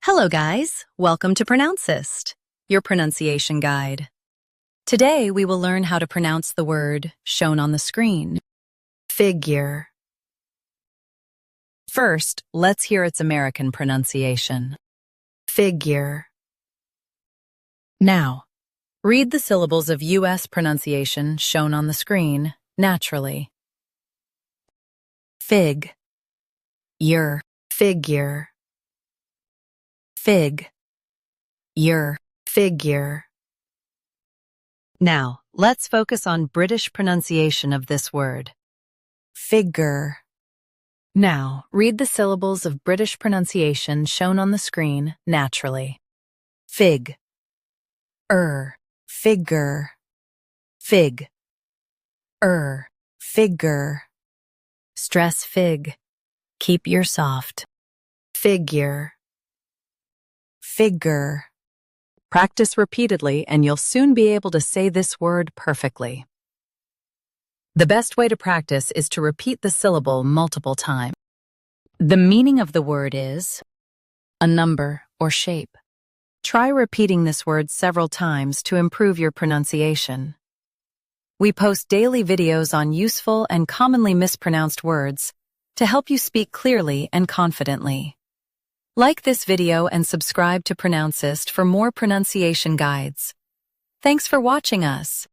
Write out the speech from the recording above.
Hello guys, welcome to Pronouncist, your pronunciation guide. Today we will learn how to pronounce the word shown on the screen, figure. First, let's hear its American pronunciation, figure. Now, read the syllables of U.S. pronunciation shown on the screen naturally. Fig, yer, figure. Fig, yer, figure. Now, let's focus on British pronunciation of this word, figure. Now, read the syllables of British pronunciation shown on the screen naturally. Fig, figure. Fig, figure. Stress fig, keep your soft. Figure. Figure. Practice repeatedly and you'll soon be able to say this word perfectly. The best way to practice is to repeat the syllable multiple times. The meaning of the word is a number or shape. Try repeating this word several times to improve your pronunciation. We post daily videos on useful and commonly mispronounced words to help you speak clearly and confidently. Like this video and subscribe to Pronouncist for more pronunciation guides. Thanks for watching us.